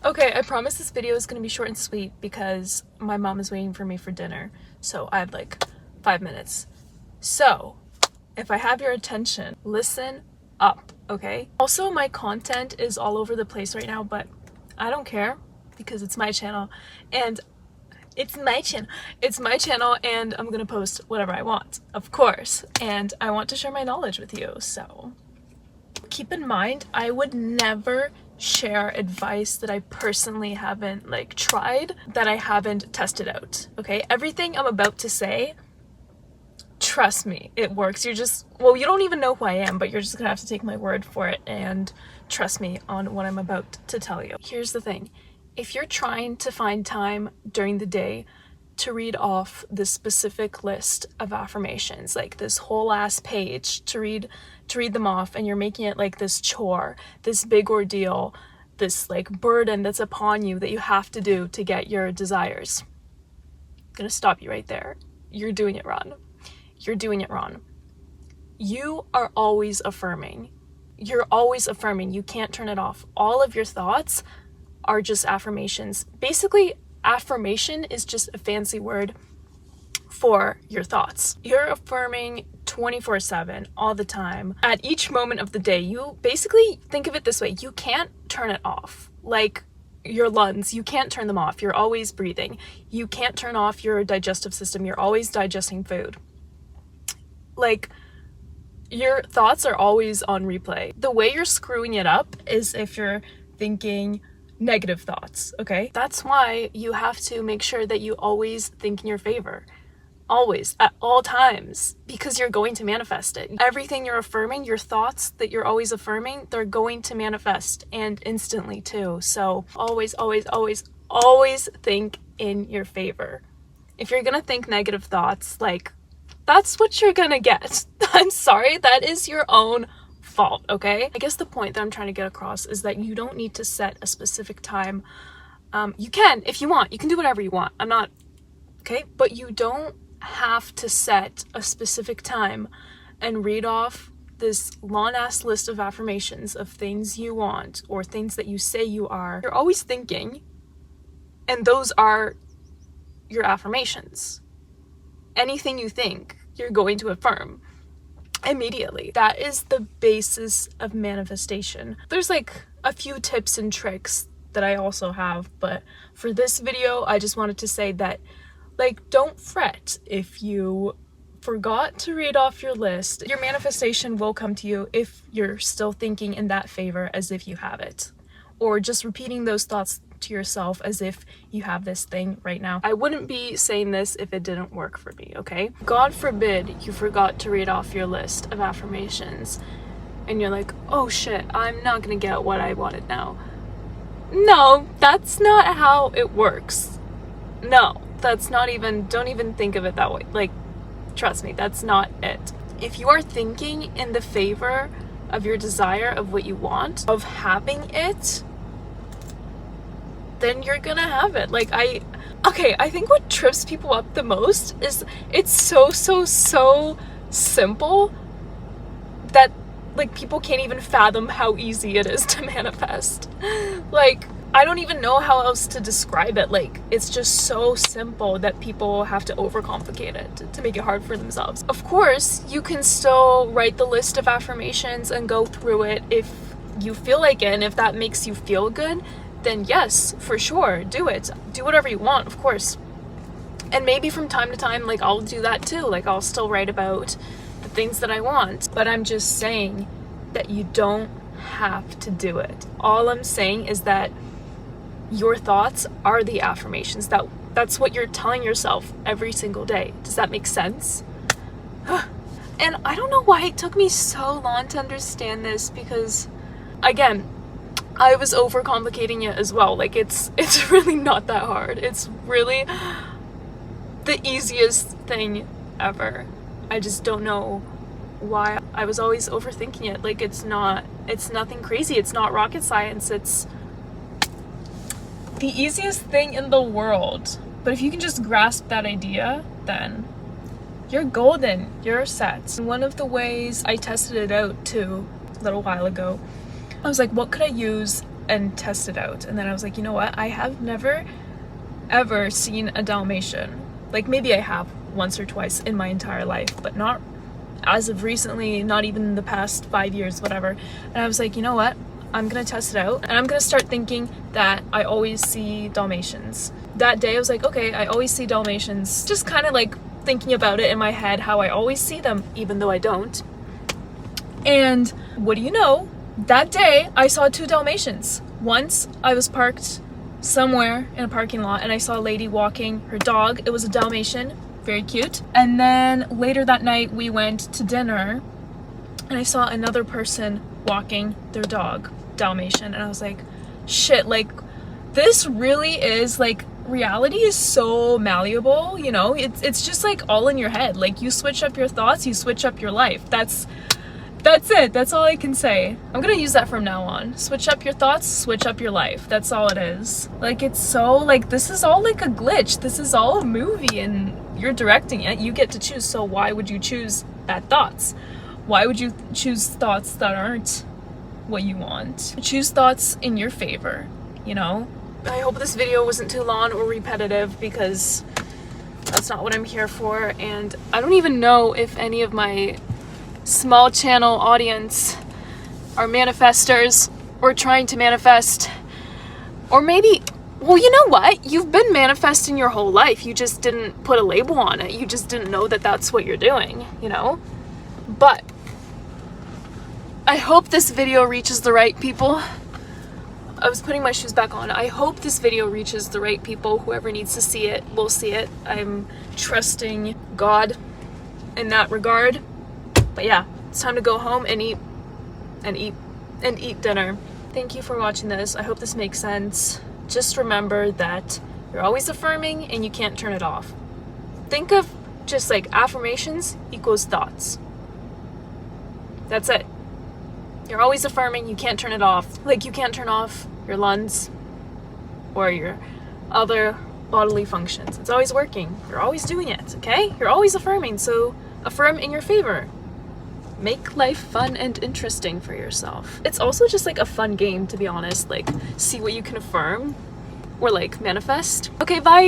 Okay, I promise this video is gonna be short and sweet because my mom is waiting for me for dinner. So I have like 5 minutes. So if I have your attention, listen up, okay? Also, my content is all over the place right now, but I don't care because it's my channel and it's my channel and I'm gonna post whatever I want, of course. And I want to share my knowledge with you, so keep in mind, I would never share advice that I personally haven't tried, that I haven't tested out, okay? Everything I'm about to say, trust me, it works. You don't even know who I am, but you're just gonna have to take my word for it and trust me on what I'm about to tell you. Here's the thing. If you're trying to find time during the day to read off this specific list of affirmations, like this whole ass page, to read them off, and you're making it like this chore, this big ordeal, this like burden that's upon you that you have to do to get your desires, I'm gonna stop you right there. You're doing it wrong. You're doing it wrong. You are always affirming. You're always affirming. You can't turn it off. All of your thoughts are just affirmations. Basically, affirmation is just a fancy word for your thoughts. You're affirming 24/7 all the time. At each moment of the day, you basically think of it this way. You can't turn it off. Like your lungs, you can't turn them off. You're always breathing. You can't turn off your digestive system. You're always digesting food. Like, your thoughts are always on replay. The way you're screwing it up is if you're thinking negative thoughts, okay? That's why you have to make sure that you always think in your favor. Always, at all times, because you're going to manifest it. Everything you're affirming, your thoughts that you're always affirming, they're going to manifest, and instantly too. So always, always, always, always think in your favor. If you're gonna think negative thoughts, that's what you're gonna get. I'm sorry, that is your own fault, okay? I guess the point that I'm trying to get across is that you don't need to set a specific time. You can, if you want. You can do whatever you want. I'm not, okay? But you don't have to set a specific time and read off this long-ass list of affirmations of things you want or things that you say you are. You're always thinking, and those are your affirmations. Anything you think, you're going to affirm immediately. That is the basis of manifestation. There's like a few tips and tricks that I also have, but for this video, I just wanted to say that, don't fret if you forgot to read off your list. Your manifestation will come to you if you're still thinking in that favor as if you have it, or just repeating those thoughts to yourself as if you have this thing right now. I wouldn't be saying this if it didn't work for me, okay? God forbid you forgot to read off your list of affirmations and you're like, oh shit, I'm not gonna get what I wanted now. No, that's not how it works. No, that's not even, don't even think of it that way. Trust me, that's not it. If you are thinking in the favor of your desire of what you want, of having it, then you're gonna have it. I think what trips people up the most is it's so simple that people can't even fathom how easy it is to manifest. I don't even know how else to describe it. It's just so simple that people have to overcomplicate it to make it hard for themselves. Of course, you can still write the list of affirmations and go through it if you feel like it, and if that makes you feel good, then yes, for sure, do it. Do whatever you want, of course. And maybe from time to time, I'll do that too. I'll still write about the things that I want. But I'm just saying that you don't have to do it. All I'm saying is that your thoughts are the affirmations. That's what you're telling yourself every single day. Does that make sense? And I don't know why it took me so long to understand this, because, again, I was overcomplicating it as well. It's really not that hard. It's really the easiest thing ever. I just don't know why I was always overthinking it. It's nothing crazy. It's not rocket science. It's the easiest thing in the world. But if you can just grasp that idea, then you're golden. You're set. One of the ways I tested it out too a little while ago, I was like, what could I use and test it out. And then I was like, you know what? I have never ever seen a Dalmatian. Like, maybe I have once or twice in my entire life, but not as of recently, not even the past 5 years, whatever. And I was like, you know what? I'm gonna test it out, and I'm gonna start thinking that I always see Dalmatians. That day I was like, okay, I always see Dalmatians. Just kind of like thinking about it in my head, how I always see them, even though I don't. And what do you know? That day I saw 2 Dalmatians. Once I was parked somewhere in a parking lot and I saw a lady walking her dog. It was a Dalmatian, very cute. And then later that night we went to dinner and I saw another person walking their dog, Dalmatian, and I was like, shit, like, this really is, like, reality is so malleable, you know? It's just, like, all in your head. Like, you switch up your thoughts, you switch up your life. That's it. That's all I can say. I'm gonna use that from now on. Switch up your thoughts, switch up your life. That's all it is. Like, it's so, like, this is all, like, a glitch. This is all a movie, and you're directing it. You get to choose, so why would you choose bad thoughts? Why would you choose thoughts that aren't what you want? Choose thoughts in your favor, you know? I hope this video wasn't too long or repetitive, because that's not what I'm here for. And I don't even know if any of my small channel audience are manifestors or trying to manifest. Or maybe, well, you know what? You've been manifesting your whole life. You just didn't put a label on it. You just didn't know that that's what you're doing, you know? But I hope this video reaches the right people. I was putting my shoes back on. I hope this video reaches the right people. Whoever needs to see it will see it. I'm trusting God in that regard. But yeah, it's time to go home and eat dinner. Thank you for watching this. I hope this makes sense. Just remember that you're always affirming and you can't turn it off. Think of just like affirmations equals thoughts. That's it. You're always affirming, you can't turn it off. Like, you can't turn off your lungs or your other bodily functions. It's always working. You're always doing it, okay? You're always affirming, so affirm in your favor. Make life fun and interesting for yourself. It's also just like a fun game, to be honest. Like, see what you can affirm or like manifest. Okay, bye!